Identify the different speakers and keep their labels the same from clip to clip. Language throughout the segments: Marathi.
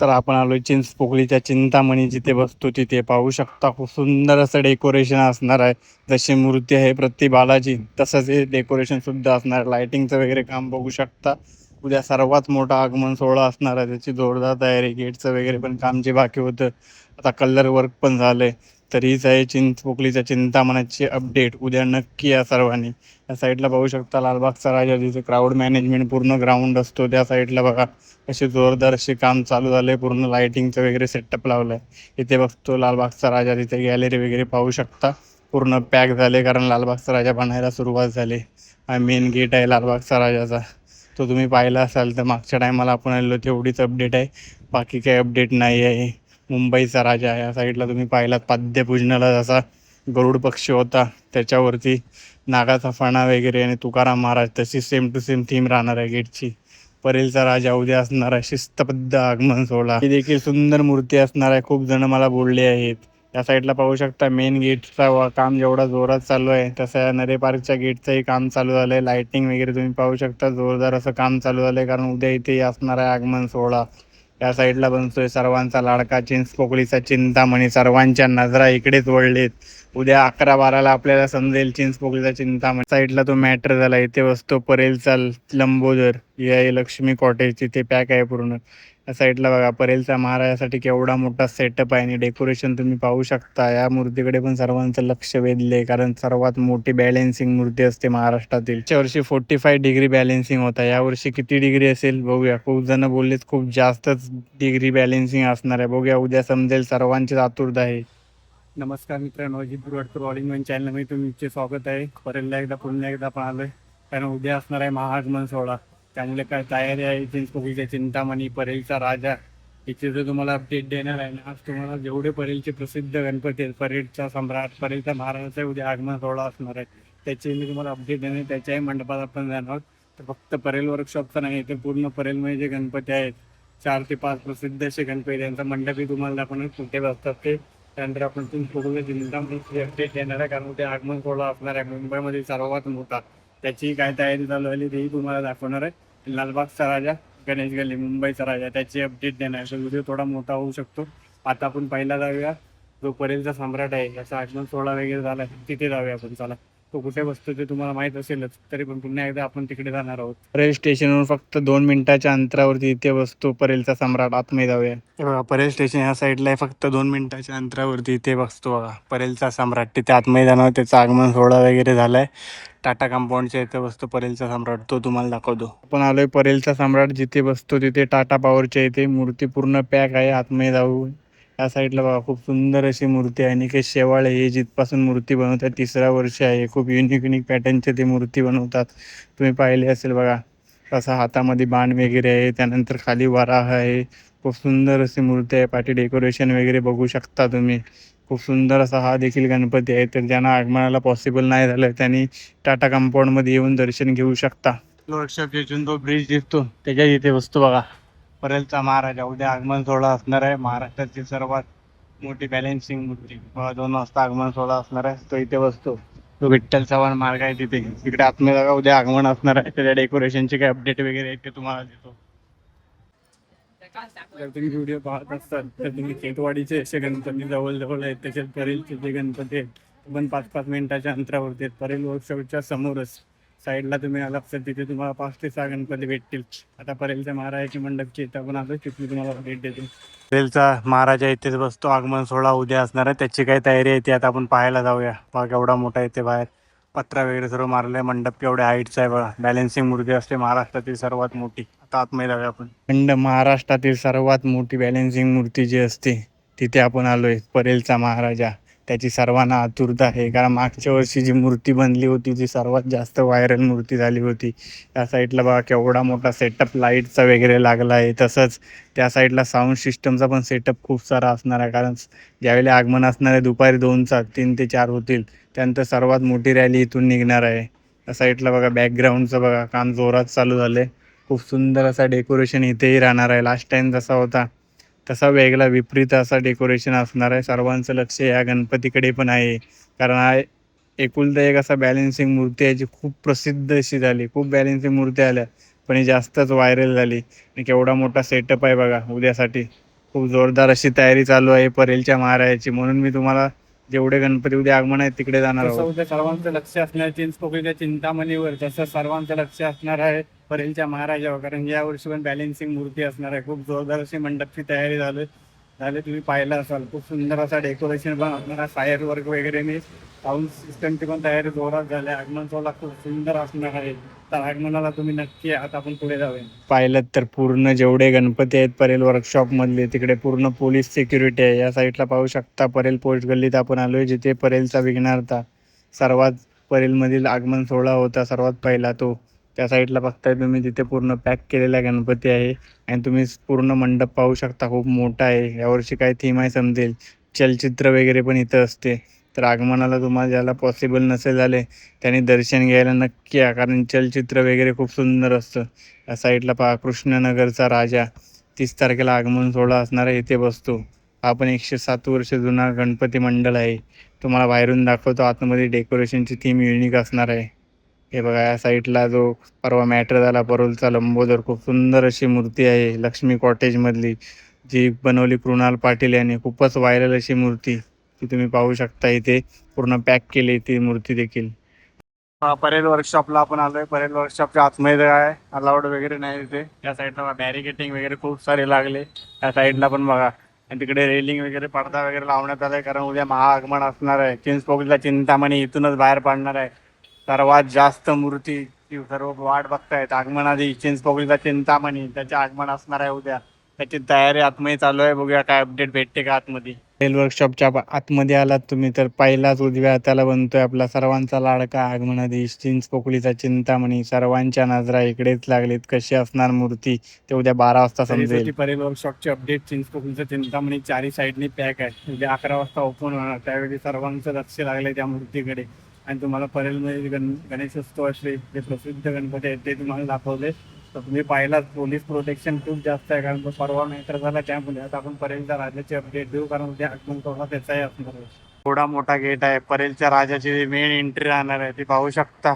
Speaker 1: तर आपण आलोय चिंचपोकळीच्या चिंतामणी, जिथे बसतो तिथे पाहू शकता खूप सुंदर असं डेकोरेशन असणार आहे. जशी मूर्ती आहे प्रति बालाजी, तसंच हे डेकोरेशन सुद्धा असणार. लाइटिंगचं वगैरे काम बघू शकता. उद्या सर्वात मोठा आगमन सोहळा असणार आहे, त्याची जोरदार तयारी. गेटचं वगैरे पण काम जे बाकी होतं, आता कलर वर्क पण झालंय. तर हीच आहे चिंचपोकळीच्या चिंतामणाची अपडेट. उद्या नक्की या सर्वांनी. या साईडला पाहू शकता लालबागचा राजा, जिथे क्राऊड मॅनेजमेंट पूर्ण ग्राउंड असतो त्या साईडला बघा असे जोरदार असे काम चालू झाले. पूर्ण लाइटिंगचं वगैरे सेटअप लावलंय. इथे बघतो लालबागचा राजा, तिथे गॅलरी वगैरे पाहू शकता पूर्ण पॅक झाले, कारण लालबागचा राजा बनायला सुरुवात झाली. हा मेन गेट आहे लालबागचा राजाचा, तो तुम्ही पाहिला असाल. तर मागच्या टायमाला आपण आलो तेवढीच अपडेट आहे, बाकी काही अपडेट नाही आहे. मुंबईचा राजा या साईडला तुम्ही पाहिलात, पाद्यपूजनाला जसा गरुड पक्षी होता त्याच्यावरती नागाचा फणा वगैरे आणि तुकाराम महाराज, तशी सेम टू सेम थीम राहणार आहे गेटची. परेलचा राजा उद्या असणार आहे, शिस्तबद्ध आगमन सोहळा. ही देखील सुंदर मूर्ती असणार आहे. खूप जण मला बोलले आहेत. या साईडला पाहू शकता मेन गेटचा काम जेवढा जोरात चालू आहे, तसं या नरे पार्कच्या गेटचंही काम चालू झालंय. लाइटिंग वगैरे तुम्ही पाहू शकता, जोरदार असं काम चालू झालंय, कारण उद्या इथे असणार आहे आगमन सोहळा. या साईडला बनतोय सर्वांचा लाडका चिंचपोकळीचा चिंतामणी. सर्वांच्या नजरा इकडेच वळलेत. उद्या 11-12ला आपल्याला समजेल चिंचपोकळीचा चिंतामणी. साईडला तो मॅटर झाला. इथे बसतो परेलचा लंबोदर, हे लक्ष्मी कॉटेज, तिथे पॅक आहे पूर्ण. या साईडला बघा परेलचा महाराजासाठी केवढा मोठा सेटअप आहे आणि डेकोरेशन तुम्ही पाहू शकता. या मूर्तीकडे पण सर्वांचं लक्ष वेधले, कारण सर्वात मोठी बॅलेन्सिंग मूर्ती असते महाराष्ट्रातील. च्या वर्षी 45 डिग्री बॅलेन्सिंग होता, यावर्षी किती डिग्री असेल बघूया. खूप जण बोललेत खूप जास्तच डिग्री बॅलेन्सिंग असणार आहे. बघूया, उद्या समजेल. सर्वांचीच आतुरता आहे. नमस्कार मित्रांनो, अजित बुरवाडकर ऑल इन वन चॅनलमध्ये तुमचे स्वागत आहे. परेलला एकदा पुन्हा एकदा आपण आलोय, कारण उद्या असणार आहे महाआगमन सोहळा. त्यामुळे काय तयारी आहे चिंचपोकळीच्या चिंतामणी, परेलचा राजा, याची जर तुम्हाला अपडेट देणार आहे ना. आज तुम्हाला जेवढे परेलचे प्रसिद्ध गणपती आहेत, परेलचा सम्राट, परेलचा महाराजाचा उद्या आगमन सोहळा असणार आहे, त्याची मी तुम्हाला अपडेट देणार. त्याच्याही मंडपात आपण जाणार आहोत. तर फक्त परेल वर्कशॉपचा नाही, तर पूर्ण परेलमध्ये जे गणपती आहेत 4 ते 5 प्रसिद्ध असे गणपती, त्यांचा मंडपही तुम्हाला दाखवणार कुठे बसतात ते. त्यानंतर आपण चिंचपोकळीच्या चिंतामणीची अपडेट देणार आहे, कारण उद्या आगमन सोहळा असणार आहे मुंबईमध्ये सर्वात मोठा. त्याची काय तयारी चालू झाली तेही तुम्हाला दाखवणार आहे. लालबागचा राजा, गणेश गल्ली, मुंबईचा राजा, त्याची अपडेट देणार. तर व्हिडिओ थोडा मोठा होऊ शकतो. आता आपण पहिला जाऊया, जो परेलचा सम्राट आहे याचा आगमन सोहळा वगैरे झाला तिथे जाऊया आपण. चला, तो कुठे बसतो ते तुम्हाला माहित असेलच, तरी पण पुन्हा एकदा आपण तिकडे जाणार आहोत. परेल स्टेशनवरून फक्त 2 मिनिटाच्या अंतरावरती इथे बसतो परेलचा सम्राट. आतमध्ये जाऊया. बघा परेल स्टेशन ह्या साईडला आहे, फक्त 2 मिनिटाच्या अंतरावरती इथे बसतो बघा परेलचा सम्राट. तिथे आतमध्ये जाणार, त्याचा आगमन सोहळा वगैरे झालाय. टाटा कंपाऊंडच्या इथे बसतो परेलचा सम्राट, तो तुम्हाला दाखवतो. आपण आलोय परेलचा सम्राट जिथे बसतो तिथे, टाटा पॉवरच्या इथे. मूर्ती पूर्ण पॅक आहे, आतमध्ये जाऊ. या साईडला बघा खूप सुंदर अशी मूर्ती आहे. निकेश शेवाळे हे जिथपासून मूर्ती बनवतात, 3रा वर्ष आहे. खूप युनिक पॅटर्नचे ते मूर्ती बनवतात, तुम्ही पाहिले असेल बघा. असा हातामध्ये बाण वगैरे आहे, त्यानंतर खाली वराह आहे. खूप सुंदर अशी मूर्ती आहे. पाठी डेकोरेशन वगैरे बघू शकता तुम्ही. खूप सुंदर असा हा देखील गणपती आहे. तर ज्यांना आगमनाला पॉसिबल नाही झालं त्यांनी टाटा कंपाऊंडमध्ये येऊन दर्शन घेऊ शकता. वर्कशॉप जिथून तो ब्रिज दिसतो त्याच्या इथे बसतो बघा परेलचा महाराजा. उद्या आगमन सोहळा असणार आहे. महाराष्ट्राची सर्वात मोठी बॅलेन्सिंग मूर्ती. 2 वाजता आगमन सोहळा असणार आहे, तो इथे बसतो. तो विठ्ठल चव्हाण मार्ग आहे तिथे. तिकडे आतमध्ये जागा उद्या आगमन असणार आहे. त्याच्या डेकोरेशनचे काही अपडेट वगैरे आहेत ते तुम्हाला देतो. जर तुम्ही व्हिडिओ पाहत असाल तर तुम्ही चेतवाडीचे असे गणपती जवळ आहेत, त्याच्यात परेलचे जे गणपती आहेत पण 5-5 मिनिटाच्या अंतरावरती आहेत. परेल वर्कशॉपच्या समोरच साईडला तुम्ही आलात तर तिथे तुम्हाला 5 ते 6 गणपती भेटतील. आता परेलच्या महाराजाची मंडपची इथं आपण आलो, तिथली तुम्हाला भेट देतो. परेलचा महाराजा इथेच बसतो. आगमन सोहळा उद्या असणार आहे, त्याची काय तयारी आहे ती आता आपण पाहायला जाऊया. बघा केवढा मोठा येते बाहेर, पत्रा वगैरे सर्व मारलाय. मंडप केवढ्या हाईटचा आहे बघा. बॅलेन्सिंग मूर्ती असते महाराष्ट्रातील सर्वात मोठी. आता आतमध्ये जाऊया आपण. महाराष्ट्रातील सर्वात मोठी बॅलेन्सिंग मूर्ती जी असते तिथे आपण आलोय. परेलचा महाराजा, त्याची सर्वांना आतुरता आहे, कारण मागच्या वर्षी जी मूर्ती बनली होती जी सर्वात जास्त व्हायरल मूर्ती झाली होती. त्या साईडला बघा केवढा मोठा सेटअप लाईटचा वगैरे लागला आहे. तसंच त्या साईडला साऊंड सिस्टमचा पण सेटअप खूप सारा असणार आहे, कारण ज्यावेळी आगमन असणार आहे दुपारी 2चा 3 ते 4 होतील, त्यानंतर सर्वात मोठी रॅली इथून निघणार आहे. त्या साईडला बघा बॅकग्राऊंडचं बघा काम जोरात चालू झालंय. खूप सुंदर असा डेकोरेशन इथेही राहणार आहे. लास्ट टाइम जसा होता तसा वेगळा विपरीत असा डेकोरेशन असणार आहे. सर्वांचं लक्ष या गणपतीकडे पण आहे, कारण हा एकुलता एक असा बॅलेन्सिंग मूर्ती आहे जी खूप प्रसिद्ध अशी झाली. खूप बॅलेन्सिंग मूर्ती आल्या पण ही जास्तच व्हायरल झाली. आणि केवढा मोठा सेटअप आहे बघा उद्यासाठी. खूप जोरदार अशी तयारी चालू आहे परेलच्या महाराजाची, म्हणून मी तुम्हाला जेवढे गणपती उद्या आगमन आहेत तिकडे जाणार
Speaker 2: जसं
Speaker 1: आहोत.
Speaker 2: उद्या सर्वांचं लक्ष असणार चिंचपोकळीच्या चिंतामणीवर, तसं सर्वांचं लक्ष असणार आहे परेलच्या महाराजावर, कारण या वर्षी पण बॅलेन्सिंग मूर्ती असणार आहे. खूप जोरदार अशी मंडपची तयारी झाले तुम्ही पाहिलं असाल. खूप सुंदर असा डेकोरेशन पण असणार आहे. फायर वर्क वगैरे मी साऊंड सिस्टमची पण तयारी जोरात झाली. आगमन सोहळा खूप सुंदर असणार आहे. तर आगमनाला तुम्ही नक्की या. आता आपण पुढे जाऊया.
Speaker 1: पाहिलं तर पूर्ण जेवढे गणपती आहेत परेल वर्कशॉप मधले तिकडे पूर्ण पोलीस सिक्युरिटी आहे. या साईडला पाहू शकता परेल पोस्ट गल्लीत आपण आलोय, जिथे परेलचा विघ्नहर्ता सर्वात परेलमधील आगमन सोहळा होता सर्वात पहिला तो. त्या साईडला बघताय तुम्ही, तिथे पूर्ण पॅक केलेला गणपती आहे आणि तुम्ही पूर्ण मंडप पाहू शकता, खूप मोठा आहे. यावर्षी काय थीम आहे समजेल. चलचित्र वगैरे पण इथं असते. तर आगमनाला तुम्हाला ज्याला पॉसिबल नसेल झाले त्यांनी दर्शन घ्यायला नक्की या, कारण चलचित्र वगैरे खूप सुंदर असतं. या साईडला पहा कृष्णनगरचा राजा 30 तारखेला आगमन सोहळा असणार आहे, इथे बसतो. हा पण 107 वर्ष जुना गणपती मंडळ आहे. तुम्हाला बाहेरून दाखवतो, आतमध्ये डेकोरेशनची थीम युनिक असणार आहे. हे बघा, या साईडला जो परवा मॅटर झाला परोलचा लंबोदर, खूप सुंदर अशी मूर्ती आहे लक्ष्मी कॉटेजमधली, जी बनवली कृणाल पाटील यांनी. खूपच व्हायरल अशी मूर्ती ती तुम्ही पाहू शकता. इथे पूर्ण पॅक केली ती मूर्ती देखील. परेल वर्कशॉपला आपण आलोय. परेल वर्कशॉपच्या आतमध्ये आहे, अलाउड वगैरे नाही तिथे. या साईडला बॅरिकेटिंग वगैरे खूप सारे लागले. या साईडला पण बघा, आणि तिकडे रेलिंग वगैरे पडदा वगैरे लावण्यात आलाय, कारण उद्या महाआगमन असणार आहे. चिंचपोकळीला चिंतामणी इथूनच बाहेर पडणार आहे. सर्वात जास्त मूर्ती सर्व वाट बघतायत आगमनाची. चिंचपोकळीचा चिंतामणी, त्याचे आगमन असणार आहे उद्या. त्याची तयारी आतमध्ये चालू आहे. बघूया काय अपडेट भेटते का आतमध्ये. रेल वर्कशॉपच्या आतमध्ये आलात तुम्ही तर पहिलाच उजव्या हाताला बनतोय आपला सर्वांचा लाडका आगमनाधीश चिंचपोकळीचा चिंतामणी. सर्वांच्या नजरा इकडेच लागलीत. कशी असणार मूर्ती ते उद्या 12 वाजता समजेल.
Speaker 2: परेल वर्कशॉपची अपडेट. चिंचपोकळीचं चिंतामणी चारी साईडनी पॅक आहे. उद्या 11 वाजता ओपन होणार. त्यावेळी सर्वांचं लक्ष लागलंय त्या मूर्तीकडे. आणि तुम्हाला परेलमध्ये गणेशोत्सव श्री जे प्रसिद्ध गणपती आहेत ते तुम्हाला दाखवले. तर तुम्ही पाहिलात पोलीस प्रोटेक्शन खूप जास्त आहे, कारण तो परवा मॅटर झाला त्यामुळे. आता आपण परेलच्या राजाची अपडेट देऊ, कारण उद्या आगमन सोहळा त्याचाही असणार आहे. थोडा मोठा गेट आहे. परेलच्या राजाची मेन एंट्री राहणार आहे, ती पाहू शकता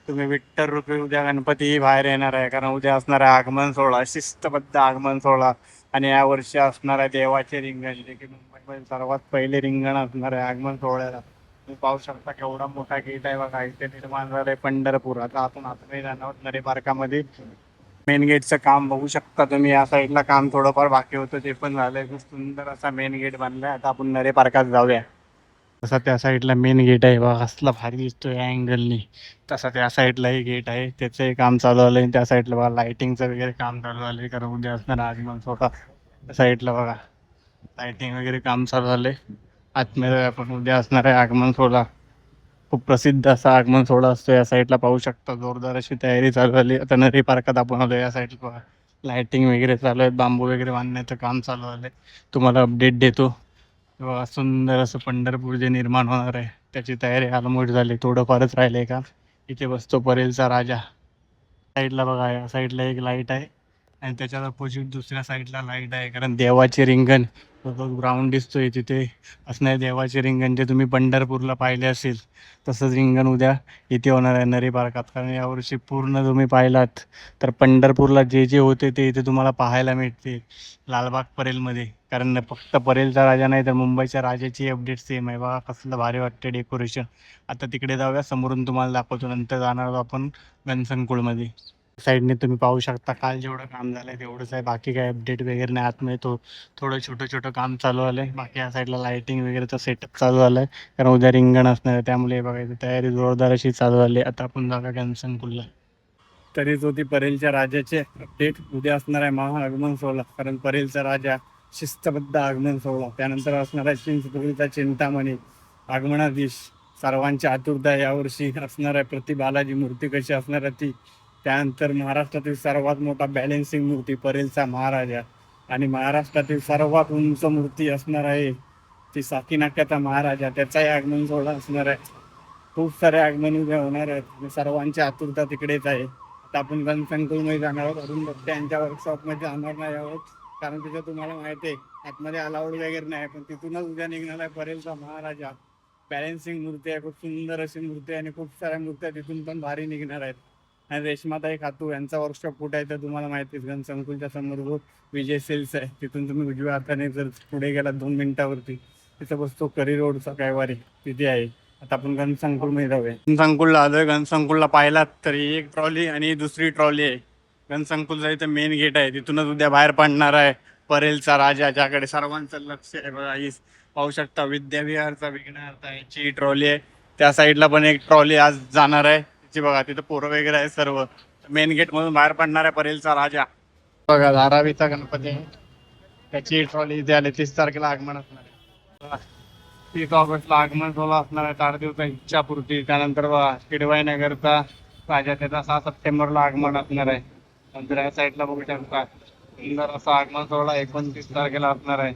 Speaker 2: तुम्ही. विठ्ठल रुपये उद्या गणपती बाहेर येणार आहे, कारण उद्या असणार आहे आगमन सोहळा, शिस्तबद्ध आगमन सोहळा. आणि या वर्षी असणार आहे देवाचे रिंगण, जे की मुंबईमध्ये सर्वात पहिले रिंगण असणार आहे आगमन सोहळ्याला. तुम्ही पाहू शकता केवढा मोठा गेट आहे बघा. इथे निर्माण झालंय पंढरपूर. आता आपण आतमध्ये जाणार आहोत नरे पार्कामध्ये. मेन गेटचं काम बघू शकता तुम्ही. या साईडला काम थोडंफार बाकी होतं, ते पण झालंय. खूप सुंदर असा मेन गेट बांधलाय. आता आपण नरे पार्कात जाऊया. तसा त्या साईडला मेन गेट आहे बघा, कसला भारी दिसतो या अँगलनी. तसा त्या साईडलाही गेट आहे, त्याचंही काम चालू झालंय. त्या साईडला बघा लाइटिंगचं वगैरे काम चालू झालंय, कारण उद्या असणार आगमन सोहळा. त्या साईडला बघा लाइटिंग वगैरे काम चालू झालंय. आतमध्ये आपण उद्या असणार आहे आगमन सोहळा. खूप प्रसिद्ध असा आगमन सोहळा असतो. या साईडला पाहू शकता जोरदार अशी तयारी चालू झाली. आता नरी पार्कात आपण आलो. या साईडला बघा लाइटिंग वगैरे चालू आहेत, बांबू वगैरे बांधण्याचं काम चालू झालंय. तुम्हाला अपडेट देतो. बघा सुंदर असं पंढरपूर जे निर्माण होणार आहे त्याची तयारी ऑलमोस्ट झाली. थोडंफारच राहिलंय का. इथे बसतो परेलचा राजा. साईडला बघा, या साईडला एक लाईट आहे आणि त्याच्यात अपोजिट दुसऱ्या साईडला लाईट आहे, कारण देवाचे रिंगण ग्राउंड दिसतोय तिथे असणार देवाचे रिंगण, जे तुम्ही पंढरपूरला पाहिले असेल तसंच रिंगण उद्या इथे होणार आहे नरी पार्कात. कारण यावर्षी पूर्ण तुम्ही पाहिलात तर पंढरपूरला जे जे होते ते इथे तुम्हाला पाहायला मिळते लालबाग परेलमध्ये. कारण फक्त परेलचा राजा नाही तर मुंबईच्या राजाची अपडेट सेम आहे. बघा कसलं भारी वाटते डेकोरेशन. आता तिकडे जाऊया, समोरून तुम्हाला दाखवतो. नंतर जाणार आहोत आपण गणसंकुळमध्ये. साईडने तुम्ही पाहू शकता काल जेवढं काम झालंय तेवढंच आहे, बाकी काय अपडेट वगैरे नाही. आतमध्ये थोडं छोटं छोटं काम चालू झालंय. बाकी या साईडला लाइटिंग वगैरेचं सेटअप चालू झालंय, कारण उद्या रिंगण असणार आहे. त्यामुळे बघायचं तयारी जोरदार अशी चालू झाली. आता आपण जाऊया गणसंकुलला. तरीच होती परेलच्या राजाचे अपडेट. उद्या असणार आहे महाआगमन सोहळा, कारण परेलचा राजा शिस्तबद्ध आगमन सोहळा. त्यानंतर असणार आहे चिंचपोकळीचा चिंतामणी आगमनाधीश. सर्वांची आतुरता यावर्षी असणार आहे प्रति बालाजी मूर्ती कशी असणार आहे ती. त्यानंतर महाराष्ट्रातील सर्वात मोठा बॅलेन्सिंग मूर्ती परेलचा महाराजा. आणि महाराष्ट्रातील सर्वात उंच मूर्ती असणार आहे ती साकीनाक्याचा महाराजा, त्याचाही आगमन सोहळा असणार आहे. खूप सारे आगमन उद्या होणार आहेत. सर्वांची आतुरता तिकडेच आहे. आता आपण गणसंकुलमध्ये जाणार आहोत. अरुण दत्ते यांच्या वर्कशॉपमध्ये जाणार नाही आहोत, कारण तिथं तुम्हाला माहिती आहे आतमध्ये अलाउड वगैरे नाही. पण तिथूनच उद्या निघणार आहे परेलचा महाराजा. बॅलेन्सिंग मूर्ती आहे, खूप सुंदर अशी मूर्ती आहे आणि खूप साऱ्या मूर्त्या तिथून पण भारी निघणार आहेत. आणि रेश्माताई खातू यांचा वर्कशॉप कुठे आहे तर तुम्हाला माहितीच, घनसंकुलच्या समोर विजय सेल्स आहे, तिथून तुम्ही उजव्या हाताने जर पुढे गेला 2 मिनिटावरती तिथं बसतो करी रोडचा कैवारी, तिथे आहे. आता आपण घनसंकुल मध्ये जाऊया. घनसंकुलला आलोय. घनसंकुलला पाहिलात तरी एक ट्रॉली आणि दुसरी ट्रॉली आहे. घनसंकुलचा इथं मेन गेट आहे, तिथूनच उद्या बाहेर पडणार आहे परेलचा राजा, ज्याकडे सर्वांचं लक्ष आहे. बघा ही पाहू शकता विद्याविहारचा विघ्नहर्ता याची ट्रॉली आहे. त्या साईडला पण एक ट्रॉली आज जाणार आहे तिची, बघा तिथं पोरं वगैरे आहे सर्व. मेन गेट मधून बाहेर पडणार आहे परेलचा राजा. बघा धारावीचा गणपती आहे, त्याची ट्रॉली इथे आली. 30 तारखेला आगमन असणार आहे. 30 ऑगस्टला आगमन सोहळा असणार आहे 4 दिवसा इच्छापूर्ती. त्यानंतर बघा शिडवाई नगरचा राजा, त्याचा 6 सप्टेंबरला आगमन असणार आहे. नंतर या साईडला बघू शकता सुंदर असा आगमन सोहळा 29 तारखेला असणार आहे.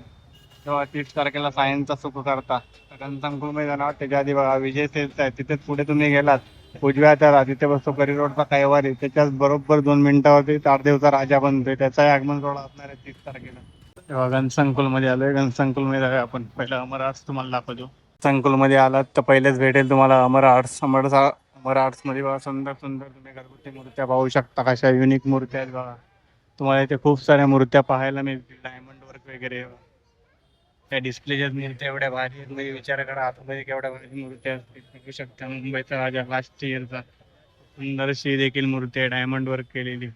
Speaker 2: तेव्हा 30 तारखेला सायनचा सुख करता घनसंकुल मध्ये जाणार. त्याच्या आधी बघा विजय सेल्स आहे, तिथेच पुढे तुम्ही गेलात उजव्या हाताला तिथे बसतो करी रोडचा कैवारी, त्याच्याच बरोबर 2 मिनिटावरती 4 दिवसा राजा बनतोय, त्याचाही आगमन सोहळा असणार आहे 30 तारखेला. तेव्हा घनसंकुल मध्ये आलोय. घनसंकुल मध्ये जाऊया आपण. पहिलं अमर आर्ट्स तुम्हाला दाखवतो. संकुल मध्ये आलात तर पहिलेच भेटेल तुम्हाला अमर आर्ट्स. अमर आर्ट्स मध्ये बघा सुंदर सुंदर तुम्ही घरगुती मूर्त्या पाहू शकता, कशा युनिक मूर्त्या आहेत बघा. तुम्हाला इथे खूप साऱ्या मूर्त्या पाहायला मिळतील, डायमंड वर्क वगैरे. त्या डिस्प्लेच्या मूर्त्या एवढ्या भारी आहेत, तुम्ही विचार करा आतमध्ये केवढ्या भारी मूर्त्या असतील. बघू शकता मुंबईचा राजा लास्ट इयरचा सुंदर अशी देखील मूर्ती आहे, डायमंड वर्क केलेली.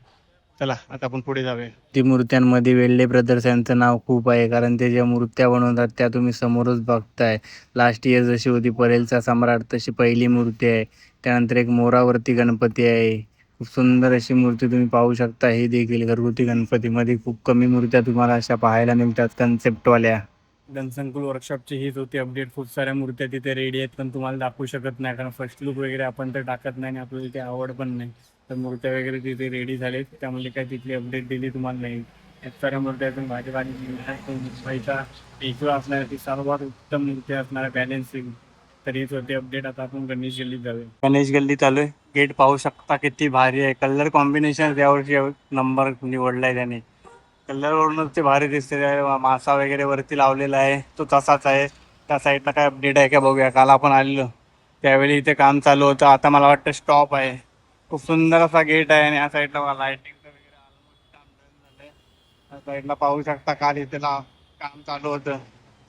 Speaker 2: चला आता आपण पुढे जाऊया. ती मूर्त्यांमध्ये वेल्डे ब्रदर्स यांचं नाव खूप आहे, कारण ते ज्या मूर्त्या बनवतात त्या तुम्ही समोरच बघताय. लास्ट इयर जशी होती परेलचा सम्राट तशी पहिली मूर्ती आहे. त्यानंतर एक मोरावरती गणपती आहे, खूप सुंदर अशी मूर्ती तुम्ही पाहू शकता. ही देखील घरगुती गणपतीमध्ये खूप कमी मूर्त्या तुम्हाला अशा पाहायला मिळतात कन्सेप्टवाल्या. घनसंकुल वर्कशॉपची हीच होती अपडेट. खूप साऱ्या मूर्त्या तिथे रेडी आहेत, पण तुम्हाला दाखवू शकत नाही कारण फर्स्ट लुक वगैरे आपण तर टाकत नाही आणि आपल्याला तिथे आवड पण नाही. तर मूर्त्या वगैरे तिथे रेडी झालेत, त्यामुळे काय तिथली अपडेट दिली तुम्हाला नाही. खूप साऱ्या मूर्त्या अजून भाजीपाली मुंबईचा पेशवा असणार, ती सर्वात उत्तम मूर्ती असणार आहे बॅलेन्सिंग. तर हीच होती अपडेट. आता आपण गणेश गल्लीत जाऊया. गणेश गल्लीत आलोय. गेट पाहू शकता किती भारी आहे. कलर कॉम्बिनेशन यावर्षी नंबर निवडलाय त्याने. कलरवरूनच ते भारी दिसते. मासा वगैरे वरती लावलेला आहे तो तसाच आहे. त्या साईडला काय अपडेट आहे का बघूया. काल आपण आलेलो त्यावेळी इथे काम चालू होतं, आता मला वाटतं स्टॉप आहे. खूप सुंदर असा गेट आहे आणि या साईडला लाइटिंगचं वगैरे ऑलमोस्ट काम डन झालंय. त्या साईडला पाहू शकता काल इथे काम चालू होतं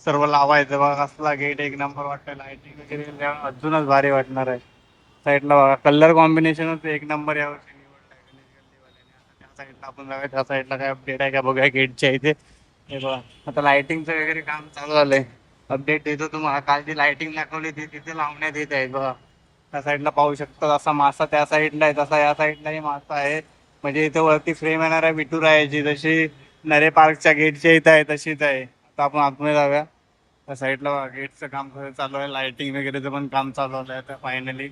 Speaker 2: सर्व लावायचं बघा. कसला गेट एक नंबर वाटतं, लाइटिंग वगैरे अजूनच भारी वाटणार आहे. साईडला बघा कलर कॉम्बिनेशनच एक नंबर यावर्षी निवडलाय गणेश गल्लीवाल्याने. आता त्या साईडला आपण जाऊया. त्या साईडला काय अपडेट आहे का बघूया गेटच्या इथे. हे बघा आता लाइटिंगचं वगैरे काम चालू झालंय. अपडेट देतो तुम्हाला. काल जी लाइटिंग दाखवली ती तिथे लावण्यात येत आहे बघा. त्या साईडला पाहू शकता असा मासा त्या साईडला आहे, तसा या साईडलाही मासा आहे. म्हणजे इथे वरती फ्रेम येणार आहे विठुरायाची, जशी नरे पार्कच्या गेटच्या इथं आहे तशीच आहे. आता आपण आतमध्ये जाऊया. त्या साईडला गेटचं काम चालू आहे, लाइटिंग वगैरेचं पण काम चालू आहे. आता फायनली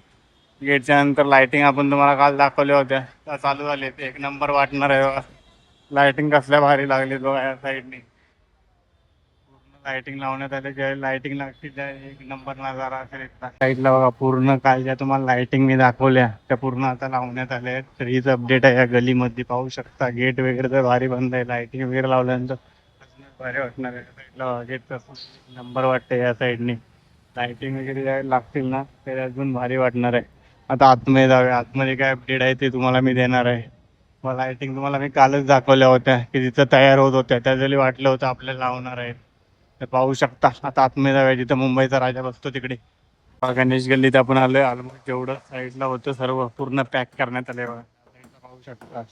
Speaker 2: गेटच्या नंतर लाइटिंग आपण तुम्हाला काल दाखवल्या होत्या त्या चालू झाले. एक नंबर वाटणार आहे बघा. लाइटिंग कसल्या भारी लागली बघा या साईडनी. पूर्ण लाइटिंग लावण्यात आले, ज्या लाइटिंग लागते त्या एक नंबर नजारा असेल. साईडला बघा पूर्ण काल ज्या तुम्हाला लाइटिंग मी दाखवल्या त्या पूर्ण आता लावण्यात आल्या आहेत. तर हीच अपडेट आहे या गलीमध्ये. पाहू शकता गेट वगैरे तर भारी बंद आहे, लाइटिंग वगैरे लावल्यानंतर भारी वाटणार आहे. साईडला गेट नंबर वाटतं या साईडनी. लाइटिंग वगैरे ज्या लागतील ना ते अजून भारी वाटणार आहे. आता आतमध्ये जाऊया. आतमध्ये काय अपडेट आहे ते तुम्हाला मी देणार आहे. मला लाइटिंग तुम्हाला मी कालच दाखवल्या होत्या की तिथं तयार होत होत्या, त्याच्याली वाटलं होतं आपल्याला लावणार आहे. तर पाहू शकता. आता आतमध्ये जाऊया जिथं मुंबईचा राजा बसतो तिकडे. गणेश गल्लीत आपण आलोय. ऑलमोस्ट जेवढं साईडला होतं सर्व पूर्ण पॅक करण्यात आलंय बघा. साईडला पाहू शकता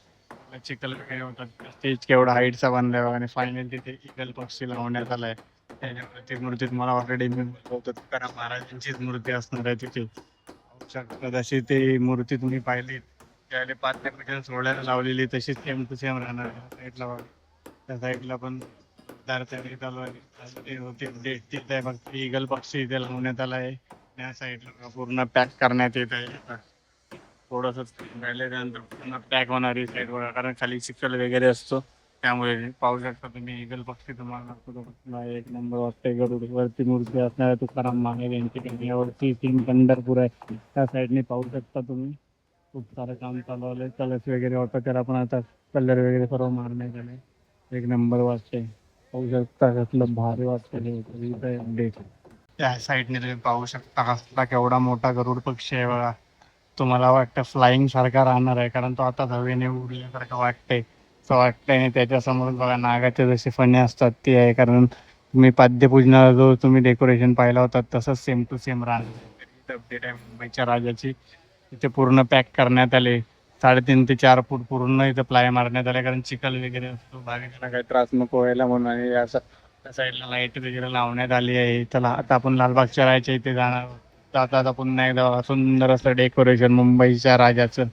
Speaker 2: चिखल वगैरे होतात. स्टेज केवढा हाईटचा बनलाय बघा. आणि फायनल तिथे इगल पक्षी लावण्यात आलाय. त्याच्यावरती मूर्ती तुम्हाला ऑलरेडी मी बोलतो तुकाराम महाराजांचीच मूर्ती असणार आहे तिथे. पाहू शकता जशी ती मूर्ती तुम्ही पाहिली त्यावेळी पाद्यपूजन सोहळ्याला लावलेली तशीच सेम टू सेम राहणार आहे. साईडला बघा. त्या साईडला पण तयारी चालू आहे. होती डेट तिथे आहे फक्त इगल पक्षी इथे लावण्यात आला आहे. त्या साईडला पूर्ण पॅक करण्यात येत आहे. थोडंसं राहिल्यानंतर पूर्ण पॅक होणार ही साईड बघा, कारण खाली चिखल वगैरे असतो त्यामुळे. पाहू शकता तुम्ही इगल पक्षी तुम्हाला दाखवतो. एक नंबर वाटतंय. गरुड वरती मूर्ती असणार आहे तुकाराम महाराज यांची. यावरती 3 पंढरपूर आहे. त्या साईडने पाहू शकता तुम्ही खूप सारं काम चालू आलंय. कलर्स वगैरे होता त्याला पण आता कलर वगैरे सर्व मारण्यात आले. एक नंबर वाटते. पाहू शकता कसलं भारी वाटतं. त्या साईडने तुम्ही पाहू शकता कसला केवढा मोठा गरुड पक्षी आहे बघा.
Speaker 1: तुम्हाला वाटतं फ्लाइंग सारखा राहणार आहे, कारण तो आता हवेने उडल्यासारखं वाटतंय. असं वाटतंय. आणि त्याच्यासमोर बघा नागाचे जसे फणे असतात ते आहे, कारण तुम्ही पाद्यपूजनाला जो तुम्ही डेकोरेशन पाहिला होता तसंच सेम टू सेम राहणार. अपडेट आहे मुंबईच्या राजाची. इथे पूर्ण पॅक करण्यात आले. 3.5 ते 4 फूट पूर्ण इथं प्लाय मारण्यात आले, कारण चिखल वगैरे असतो, भाविकांना काही त्रास नको व्हायला म्हणून. आणि असं त्या साईडला लाईट वगैरे लावण्यात आली आहे. चला आता आपण लालबागच्या राहायच्या इथे जाणार आहोत. तर आता पुन्हा एकदा सुंदर असं डेकोरेशन मुंबईच्या राजाचं.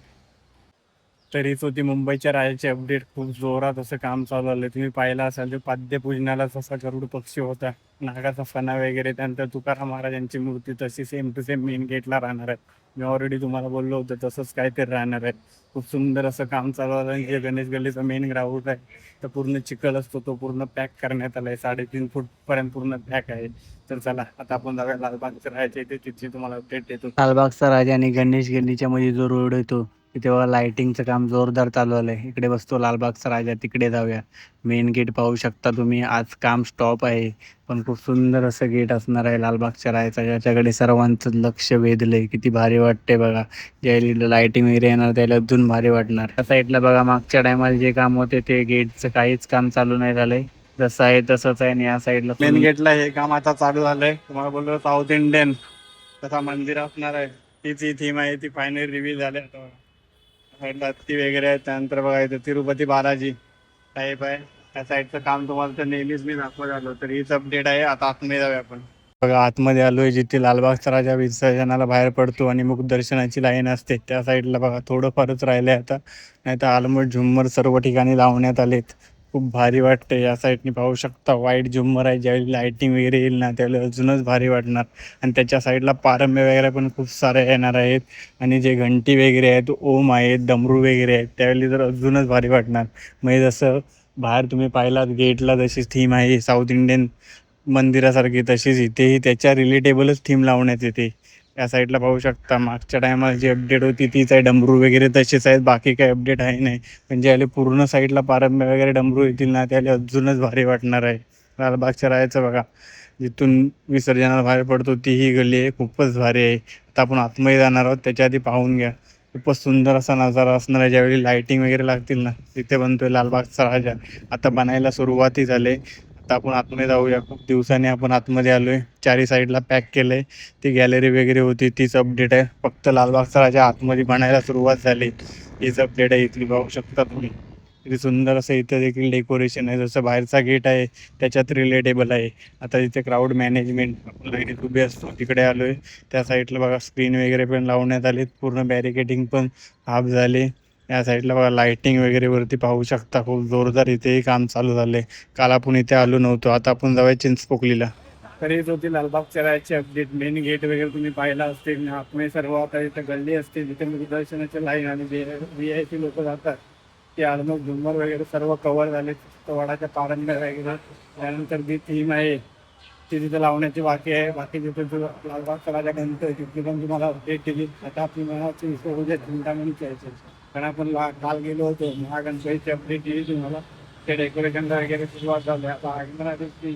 Speaker 1: तरीच होती मुंबईच्या राजाचे अपडेट. खूप जोरात असं काम चालू आलं. तुम्ही पाहिलं असाल ते पाद्यपूजनाला जसा गरुड पक्षी होता, नागाचा फणा वगैरे, त्यानंतर तुकाराम महाराजांची मूर्ती तशी सेम टू सेम मेन गेटला राहणार आहे. मी ऑलरेडी तुम्हाला बोललो होतं तसंच काहीतरी राहणार आहे. खूप सुंदर असं काम चालू आलं. आणि जे गणेश गल्लीचा मेन ग्राउंड आहे तर पूर्ण चिखल असतो, तो पूर्ण पॅक करण्यात आला आहे. 3.5 फूट पर्यंत पूर्ण पॅक आहे. तर चला आता आपण जाऊया लालबागच्या राहायच्या इथे, तिथे तुम्हाला अपडेट देतो. लालबागचा राजा आणि गणेश गल्लीच्या मध्ये जो रोड येतो तिथे बघा लाइटिंगचं काम जोरदार चालू आलंय. इकडे बसतो लालबागचा राजा, तिकडे जाऊया. मेन गेट पाहू शकता तुम्ही. आज काम स्टॉप आहे, पण खूप सुंदर असं गेट असणार आहे लालबागच्या राजाचं, ज्याच्याकडे सर्वांचं लक्ष वेधलंय. किती भारी वाटते बघा. ज्या लाइटिंग वगैरे येणार त्याला अजून भारी वाटणार. त्या साईडला बघा मागच्या टायमाला जे काम होते ते गेटचं काहीच काम चालू नाही झालंय. जसं आहे तसंच आहे. आणि या साईडला
Speaker 2: मेन गेटला हे काम आता चालू झालंय. तुम्हाला बोललो साऊथ इंडियन तसा मंदिर असणार आहे. तीच ही थीम आहे, ती फायनल रिव्हील झाली आता. साईडला हत्ती वगैरे आहे. त्यानंतर बघा इथं तिरुपती बालाजी टाईप आहे. त्या साईडचं काम तुम्हाला तर नेहमीच मी दाखवत आलो. तर हीच अपडेट आहे. आता आतमध्ये जाऊया आपण. बघा आतमध्ये आलोय, जिथे लालबागचा राजा विसर्जनाला बाहेर पडतो आणि मुख दर्शनाची लाईन असते त्या साईडला बघा. थोडंफारच राहिलंय आता, नाही तर आलमट झुम्मर सर्व ठिकाणी लावण्यात आलेत. खूप भारी वाटते. या साईडनी पाहू शकता व्हाईट झुम्मर आहे. ज्यावेळी लाईटिंग वगैरे येईल ना त्यावेळी अजूनच भारी वाटणार. आणि त्याच्या साईडला पारंबे वगैरे पण खूप सारे येणार आहेत. आणि जे घंटी वगैरे आहेत, ओम आहेत, डमरू वगैरे आहेत, त्यावेळी तर अजूनच भारी वाटणार. म्हणजे जसं बाहेर तुम्ही पाहिलात गेटला जशी थीम आहे साऊथ इंडियन मंदिरासारखी, तशीच इथेही त्याच्या रिलेटेबलच थीम लावण्यात येते. या साईडला पाहू शकता मागच्या टायमाला जी अपडेट होती तीच आहे. डमरू वगैरे तसेच आहेत, बाकी काही अपडेट आहे नाही. म्हणजे याले पूर्ण साईडला पारंब्या वगैरे डमरू येतील ना त्याला अजूनच भारी वाटणार आहे. लालबागच्या राहायचं बघा, जिथून विसर्जनाला बाहेर पडतो ती ही गल्ली आहे. खूपच भारी आहे. आता आपण आतमध्ये जाणार आहोत, त्याच्या आधी पाहून घ्या. खूपच सुंदर असा नजारा असणार आहे. ज्यावेळी लाईटिंग वगैरे लागतील ना तिथे बनतोय लालबागचा राजा. आता बनायला सुरुवातही झाली. आता आपण आतमध्ये जाऊया. खूप दिवसांनी आपण आतमध्ये आलोय. चारी साईडला पॅक केलंय. ती गॅलरी वगैरे होती तीच अपडेट आहे. फक्त लालबागचा राजा आतमध्ये बनायला सुरुवात झाली, हीच अपडेट आहे. इथली पाहू शकता तुम्ही. किती सुंदर असं इथं देखील डेकोरेशन आहे. जसं बाहेरचा गेट आहे त्याच्यात रिलेटेबल आहे. आता इथे क्राऊड मॅनेजमेंट आपण लाईनीत उभे असतो तिकडे आलोय. त्या साईडला बघा स्क्रीन वगैरे पण लावण्यात आले. पूर्ण बॅरिकेडिंग पण हाफ झाले. या साईडला बघा लाईटिंग वगैरे वरती पाहू शकता. खूप जोरदार इथेही काम चालू झालंय. काल आपण इथे आलो नव्हतो. आता आपण जाऊया चिंचपोकलीला. तरीच होती लालबागच्या राजाची अपडेट. मेन गेट वगैरे तुम्ही पाहिला असतील. आतमध्ये सर्व आता इथं गल्ली असते जिथे दर्शनाच्या लाईन आणि VIP लोक जातात. ते आलमोस्ट झुंबर वगैरे सर्व कव्हर झाले. वडाच्या पारंब्या वगैरे, त्यानंतर जी थीम आहे ती तिथे लावण्याची बाकी आहे. बाकी जिथे लालबागचा राजा गणपती तिथे पण तुम्हाला अपडेट दिली. आता आपली मनाची उद्या चिंतामणीची यायची, कारण आपण काल गेलो होतो. महागणपतीची अपडेट येईल तुम्हाला. ते डेकोरेशनला वगैरे सुरुवात झाली. आता आगमनाची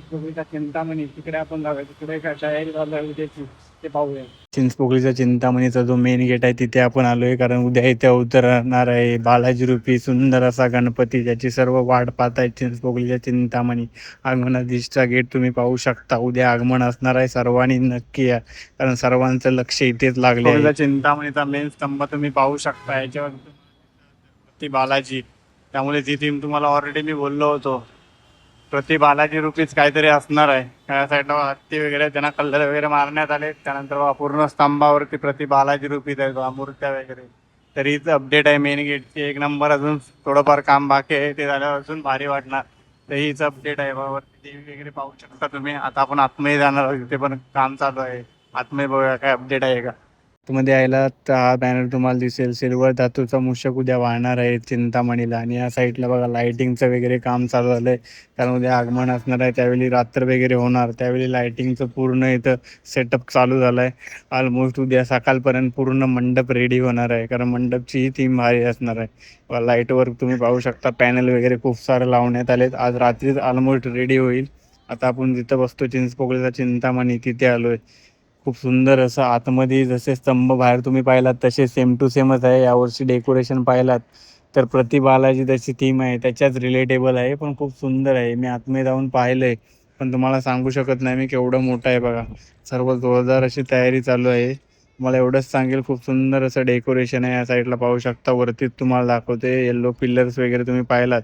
Speaker 2: चिंतामणी तिकडे आपण जाऊया. तिकडे काय तयारी झालं आहे उद्याची ते पाहूया. चिंचपोकलीचा चिंतामणीचा जो मेन गेट आहे तिथे आपण आलोय, कारण उद्या इथे उतरणार आहे बालाजी रूपी सुंदर असा गणपती, ज्याची सर्व वाट पाहत आहे. चिंचपोकलीच्या चिंतामणी आगमनाधीशचा गेट तुम्ही पाहू शकता. उद्या आगमन असणार आहे. सर्वांनी नक्की या, कारण सर्वांचं लक्ष इथेच लागले आहे. चिंतामणीचा मेन स्तंभ तुम्ही पाहू शकता. याच्यावर ती बालाजी, त्यामुळे ती थीम तुम्हाला ऑलरेडी मी बोललो होतो. प्रति बालाजी रुपीच काहीतरी असणार आहे. त्या साईडला हत्ती वगैरे त्यांना कलर वगैरे मारण्यात आले. त्यानंतर पूर्ण स्तंभावरती प्रति बालाजी रुपीच आहे मूर्त्या वगैरे. तरीच अपडेट आहे मेन गेटची. एक नंबर. अजून थोडंफार काम बाकी आहे, ते झाल्यावर अजून भारी वाटणार. तर हीच अपडेट आहे. वरती देवी वगैरे पाहू शकता तुम्ही. आता आपण आतमध्ये जाणार आहोत, तिथे पण काम चालू आहे. आतमध्ये बघूया काय अपडेट आहे का. आतमध्ये यायला तर हा बॅनर तुम्हाला दिसेल. सिल्वर धातूचा मूषक उद्या वाहणार आहे चिंतामणीला. आणि या साईडला बघा लाईटिंगचं वगैरे काम चालू झालंय, कारण उद्या आगमन असणार आहे. त्यावेळी रात्र वगैरे होणार, त्यावेळी लाईटिंगचं पूर्ण इथं सेटअप चालू झालं आहे. ऑलमोस्ट उद्या सकाळपर्यंत पूर्ण मंडप रेडी होणार आहे, कारण मंडपची ही थीम भारी असणार आहे. लाईटवर तुम्ही पाहू शकता पॅनल वगैरे खूप सारे लावण्यात आलेत. आज रात्रीच ऑलमोस्ट रेडी होईल. आता आपण जिथं बसतो चिंचपोकळीचा चिंतामणी तिथे आलोय.
Speaker 1: खूप सुंदर असं आतमध्ये जसे स्तंभ बाहेर तुम्ही पाहिलात तसे सेम टू सेमच आहे. यावर्षी डेकोरेशन पाहिलात तर प्रति बालाजी त्याची थीम आहे त्याच्याच रिलेटेबल आहे, पण खूप सुंदर आहे. मी आतमध्ये जाऊन पाहिलंय, पण तुम्हाला सांगू शकत नाही मी केवढं मोठं आहे बघा. सर्व जोरदार अशी तयारी चालू आहे. मला एवढंच सांगेल, खूप सुंदर असं डेकोरेशन आहे. या साईडला पाहू शकता, वरतीच तुम्हाला दाखवते येल्लो पिलर्स वगैरे तुम्ही पाहिलात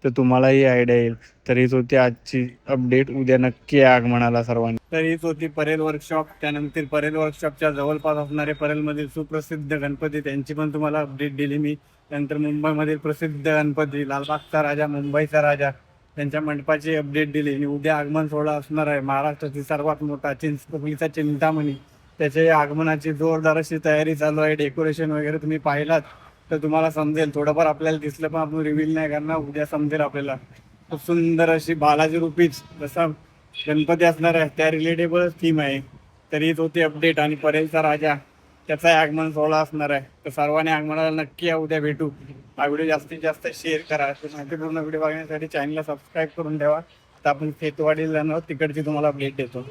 Speaker 1: तर तुम्हालाही आयडिया येईल. तर हीच होती आजची अपडेट. उद्या नक्की या आगमनाला सर्वांनी. तर हीच होती परेल वर्कशॉप. त्यानंतर परेल वर्कशॉपच्या जवळपास असणारे परेलमधील सुप्रसिद्ध गणपती त्यांची पण तुम्हाला अपडेट दिली मी. त्यानंतर मुंबईमधील प्रसिद्ध गणपती लालबागचा राजा, मुंबईचा राजा, त्यांच्या मंडपाची अपडेट दिली. आणि उद्या आगमन सोहळा असणार आहे महाराष्ट्रातील सर्वात मोठा चिंचपोकळीचा चिंतामणी. त्याच्या आगमनाची जोरदार अशी तयारी चालू आहे. डेकोरेशन वगैरे तुम्ही पाहिलात तर तुम्हाला समजेल. थोडंफार आपल्याला दिसलं पण आपण रिव्हील नाही करणार, उद्या समजेल आपल्याला. खूप सुंदर अशी बालाजी रुपीच जसा गणपती असणार आहे त्या रिलेटेबलच थीम आहे. तर हीच होती अपडेट. आणि परेलचा राजा त्याचा आगमन सोहळा असणार आहे. तर सर्वांनी आगमनाला नक्की या. उद्या भेटू. हा व्हिडिओ जास्तीत जास्त शेअर करा. माहितीपूर्ण व्हिडिओ बघण्यासाठी चॅनलला सबस्क्राईब करून ठेवा. तर आपण फेतवाडीला जाणार, तिकडची तुम्हाला अपडेट देतो.